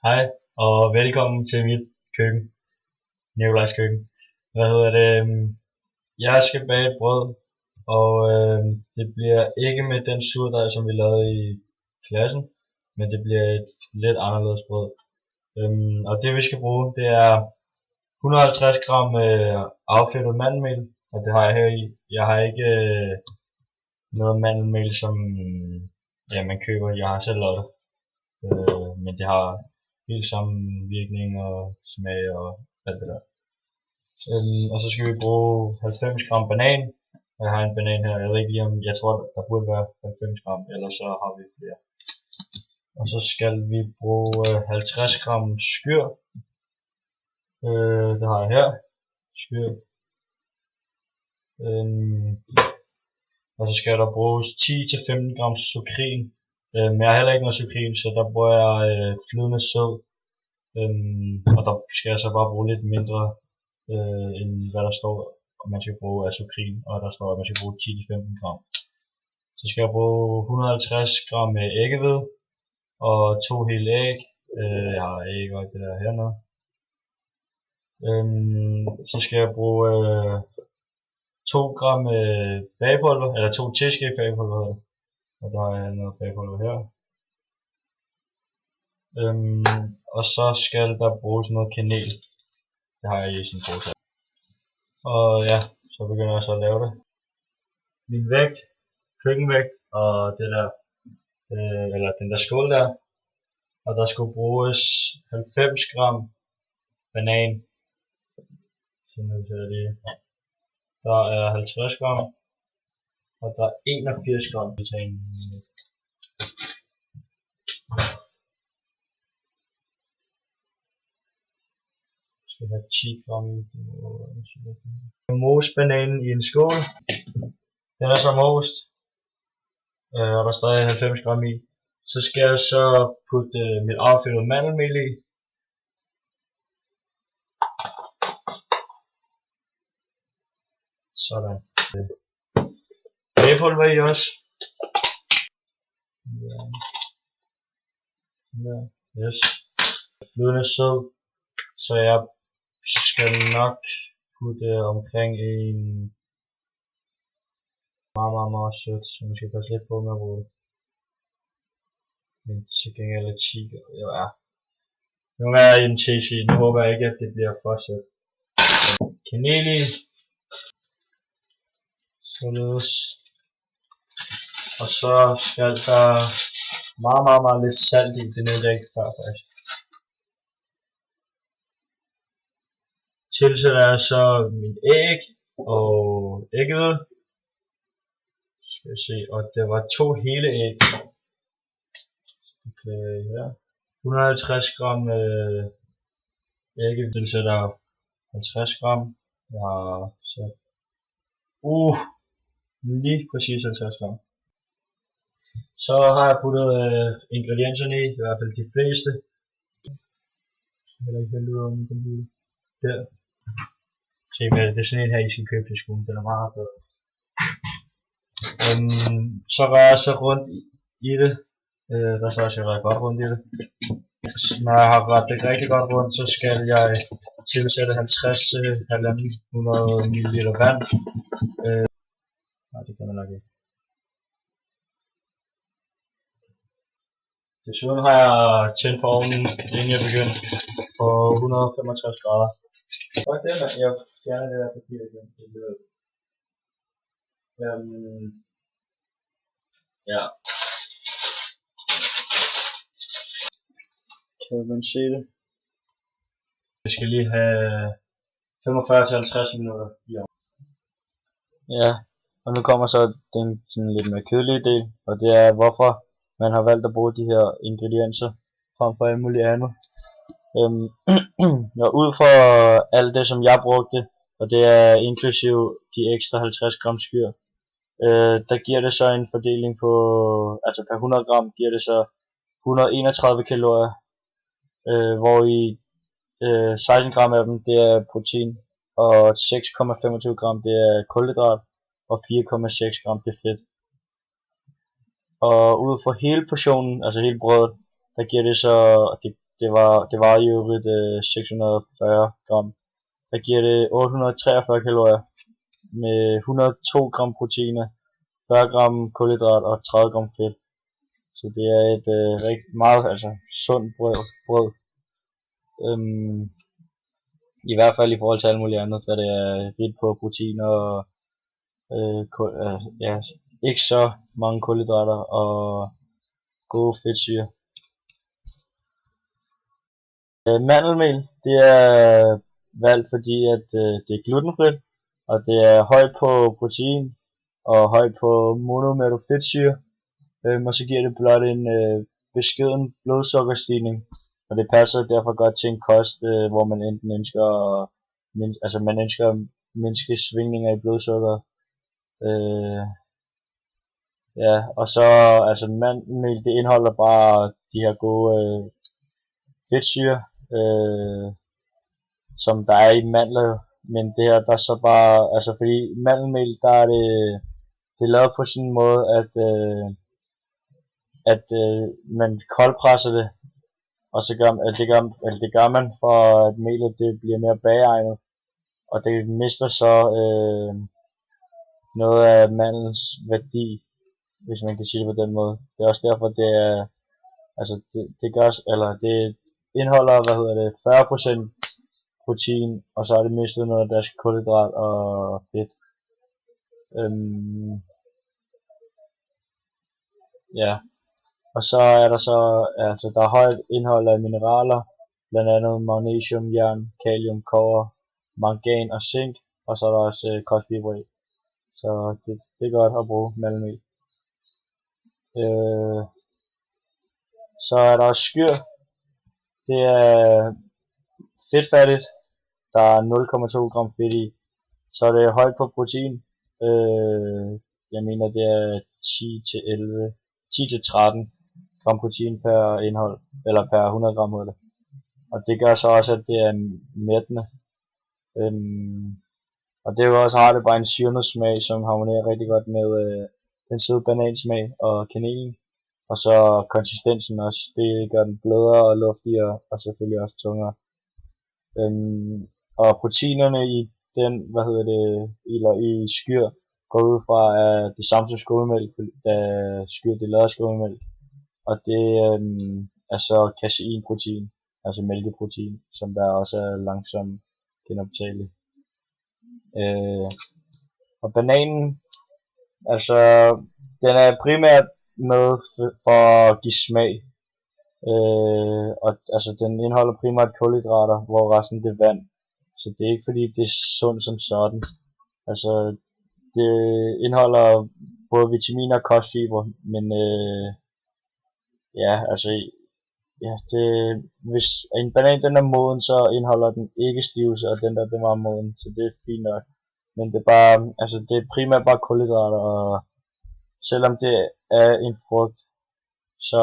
Hej og velkommen til mit køkken, Nikolajs køkken. Jeg skal bage et brød, og det bliver ikke med den surdej, som vi lavede i klassen, men det bliver et lidt anderledes brød. Og det vi skal bruge, det er 150 gram affedtet mandelmel, og det har jeg her i. Jeg har ikke noget mandelmel, som man køber. Jeg har selv lavet det, men det har helt samme virkning og smag og alt det der. Og så skal vi bruge 90 gram banan. Jeg har en banan her, jeg ved ikke lige om, jeg tror der burde være 90 gram, ellers så har vi flere. Og så skal vi bruge 50 gram skyr. Det har jeg her, skyr. Og så skal der bruges 10-15 gram sukrin. Men jeg har heller ikke noget sukrin, så der bruger jeg flydende sød. Og der skal jeg så bare bruge lidt mindre end hvad der står, at man skal bruge af sukrin, og der står at man skal bruge 10-15 gram. Så skal jeg bruge 150 gram æggehvide og 2 hele æg. Jeg har æg og det der hernede. Så skal jeg bruge 2 gram bagepulver, eller 2 teske bagepulver, og der er noget bagepulver her. Og så skal der bruges noget kanel. Det har jeg i sin pose. Og ja, så begynder jeg så at lave det. Min vægt, køkkenvægt og det der, eller den der skål der. Og der skulle bruges 90 gram banan. Så nu ser jeg lige. Der er 50 gram. Og der er 81 gram banan. Jeg skal have 10 gram. Mos bananen i en skål. Den er så most. Og der er stadig 90 gram i. Så skal jeg så putte mit affedtede mandelmel i. Sådan. Bagepulver i også. Ja. Yes. Flydende sød. Så jeg skal nok putte omkring en meget sødt, så man skal passe lidt på med at bruge det. Men til gengæld lidt chic. Ja. Nu er jeg i en tesked. Nu håber jeg ikke, at det bliver for sødt. Kanel i. Således. Og så skal der meget lidt salt i. Det nævnte jeg ikke før faktisk. Tilsætter jeg så mit æg og æggehvide. Skal vi se, og det var 2 hele æg. Okay, her. 150 gram æggehvide. Tilsætter 50 gram. Jeg har sat lige præcis 50 gram. Så har jeg puttet ingredienserne i hvert fald de fleste. Jeg vil ikke hælde ud af min computer. Der. Se hvad det er sådan en her I skal købe til skolen, den er meget bedre. Så rører jeg så rundt i det. Der står også jeg rører godt rundt i det. Når jeg har rørt det rigtig godt rundt, så skal jeg tilsætte 50-100 ml vand. Nej, det kan man nok ikke. Desuden har jeg tændt for ovnen, inden jeg begyndte, på 165 grader. Og det er jeg fjerner det der papir igen. Ja. Kan man se det? Jeg skal lige have 45-50 minutter i ovnen. Ja, og nu kommer så den sådan lidt mere kedelige del, og det er hvorfor man har valgt at bruge de her ingredienser frem for alt muligt andet. Og ud fra alt det som jeg brugte, og det er inklusiv de ekstra 50 gram skyr, der giver det så en fordeling på, altså per 100 gram giver det så 131 kalorier, hvor i 16 gram af dem det er protein, og 6,25 gram det er kulhydrat, og 4,6 gram det er fedt. Og ud fra hele portionen, altså hele brødet, der giver det så, det var i øvrigt 640 gram. Der giver det 843 kalorier med 102 gram proteiner, 40 gram kulhydrat og 30 gram fedt. Så det er et rigtig meget sundt brød. I hvert fald i forhold til alt muligt andet, da det er rigt på proteiner og ikke så mange kulhydrater og gode fedtsyre. Mandelmel, det er valgt fordi at det er glutenfrit, og det er højt på protein og højt på monomættet fedtsyre, og så giver det blot en beskeden blodsukkerstigning, og det passer derfor godt til en kost, hvor man enten ønsker at mindske svingninger i blodsukker. Og så mandelmel, det indeholder bare de her gode fedtsyre, som der er i mandler, men det her, der er så bare, fordi mandelmel, der er det er lavet på sådan en måde, at man koldpresser det, og så det gør man for at melet det bliver mere bageegnet, og det mister så noget af mandelens værdi, hvis man kan sige det på den måde. Det er også derfor det er, det indeholder 40% protein, og så er det mistet noget af deres kulhydrat og fedt. Og så er der der er højt indhold af mineraler, blandt andet magnesium, jern, kalium, kobber, mangan og zink, og så er der også kostfibre i. Så det er godt at bruge mandelmel. Så er der skyr. Det er fedtfattigt. Der er 0,2 gram fedt i. Så er det højt på protein. Jeg mener det er 10-13 gram protein per indhold, eller per 100 gram hedder det. Og det gør så også, at det er mættende. Og det har det bare en syrnet smag, som harmonerer rigtig godt med den søde banansmag og kanelen. Og så konsistensen også, det gør den blødere og luftigere, og selvfølgelig også tungere. Og proteinerne i den, i skyr, går ud fra det samme som skummetmælk, da skyr det lavet af skummetmælk. Og det er så caseinprotein, altså mælkeprotein, som der også er langsomt genoptageligt. Og bananen, den er primært med for at give smag. Og den indeholder primært kulhydrater, hvor resten det er vand. Så det er ikke fordi det er sundt som sådan. Det indeholder både vitaminer og kostfibre, men hvis en banan den er moden, så indeholder den ikke stivelse, og den der den var moden, så det er fint nok. Men det er bare, det er primært bare kulhydrater, og selvom det er en frugt, så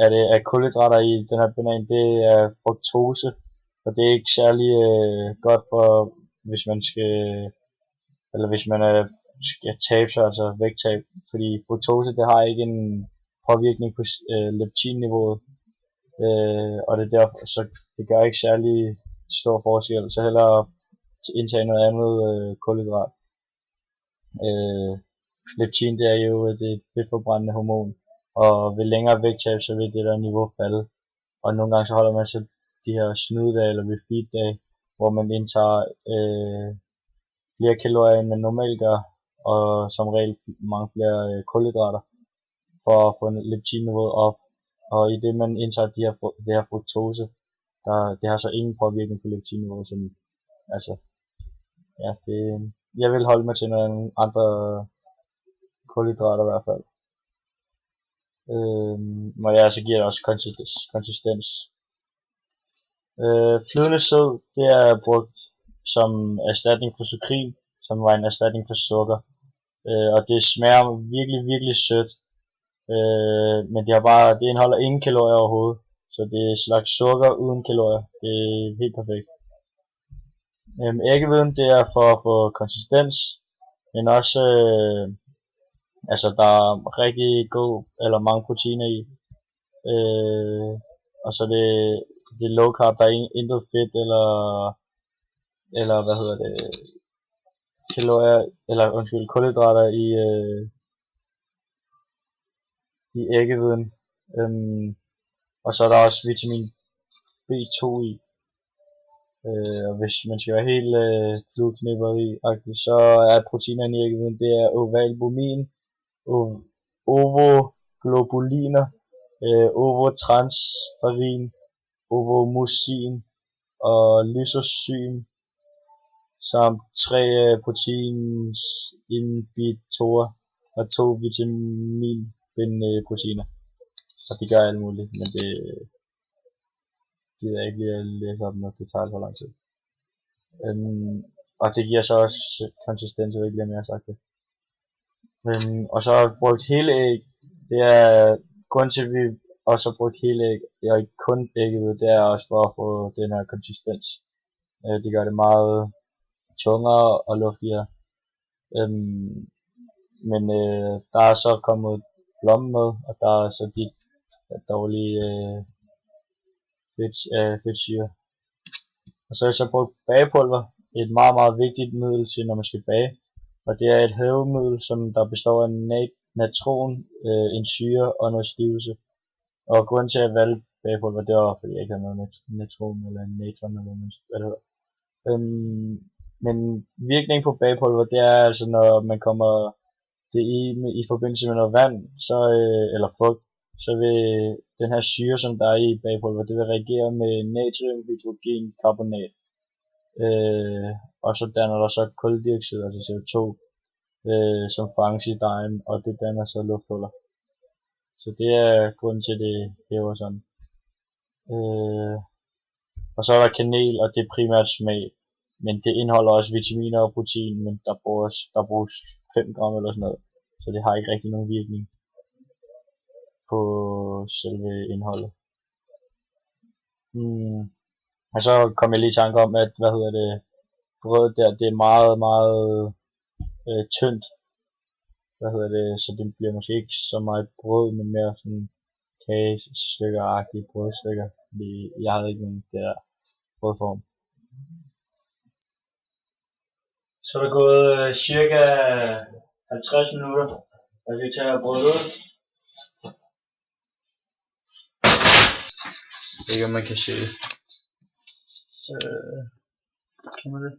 er det kulhydrater i den her banan, det er fruktose, og det er ikke særlig godt for, hvis man skal tabe sig, altså vægttab, fordi fruktose det har ikke en påvirkning på leptinniveauet, og det er derfor, så det gør ikke særlig stor forskel, så hellere indtage noget andet kulhydrat. Leptin det er jo et fedtforbrændende hormon, og ved længere vægttab så vil det der niveau falde, og nogle gange så holder man så de her snydedage eller refeed dage, hvor man indtager flere kalorier end man normalt gør, og som regel mange flere kulhydrater for at få leptinniveauet op, og i det man indtager det her fruktose, det har så ingen påvirkning på leptinniveauet, som jeg vil holde mig til nogle andre kulhydrater i hvert fald. Og så giver det også konsistens. Flydende sød, det er brugt som erstatning for sukrin, som var en erstatning for sukker. Og det smager virkelig, virkelig sødt. Men det indeholder ingen kalorier overhovedet. Så det er et slags sukker uden kalorier. Det er helt perfekt. Æggehviden, det er for at få konsistens, men også der er rigtig mange proteiner i. Og så det er low carb, der er intet fedt eller hvad hedder det, kalorier, eller undskyld, kulhydrater i æggehviden. Og så er der også vitamin B2 i. Og hvis man skal være helt flueknipperi-agtig, så er proteinerne i æggehviden, det er ovalbumin, ovoglobuliner, ovotransferin, ovomucin og lysosym, samt 3 proteininhibitorer og 2 vitaminbindende proteiner. Og de gør alt muligt, men det gider jeg ikke lige at læse op, når det tager så lang tid. Og det giver så også konsistens, og ikke mere sagt det. Og så har jeg brugt hele æg. Det er grund til, at vi også har brugt hele æg, og ikke kun ægget, det er også for at få den her konsistens. Det gør det meget tungere og luftigere. Men der er så kommet blomme med, og der er så de dårlige fedtsyre. Og så har jeg så brugt bagepulver, et meget, meget vigtigt middel til, når man skal bage. Og det er et hævemiddel, som der består af natron, en syre og noget stivelse. Og grunden til at valgte bagepulver, det var fordi jeg ikke havde noget natron eller natron eller hvad det hedder. Men virkningen på bagepulver, det er altså når man kommer det i forbindelse med noget vand, så, eller fugt, så vil den her syre, som der er i bagepulver, det vil reagere med natriumhydrogenkarbonat. Og så danner der så kuldioxid, altså CO2, som fanges i dejen, og det danner så lufthuller. Så det er grunden til, det hæver sådan. Og så er der kanel, og det er primært smag. Men det indeholder også vitaminer og protein, men der bruges 5 gram eller sådan noget. Så det har ikke rigtig nogen virkning på selve indholdet. Og så kom jeg lige i tanke om, at brødet der, det er meget, meget tyndt. Så det bliver måske ikke så meget brød, men mere sådan kagestykker-agtige brødstykker. Fordi jeg havde ikke nogen der brødform. Så er der gået cirka 50 minutter, og vi tager brødet ud. Jeg ved ikke, om man kan se det. Kan man det?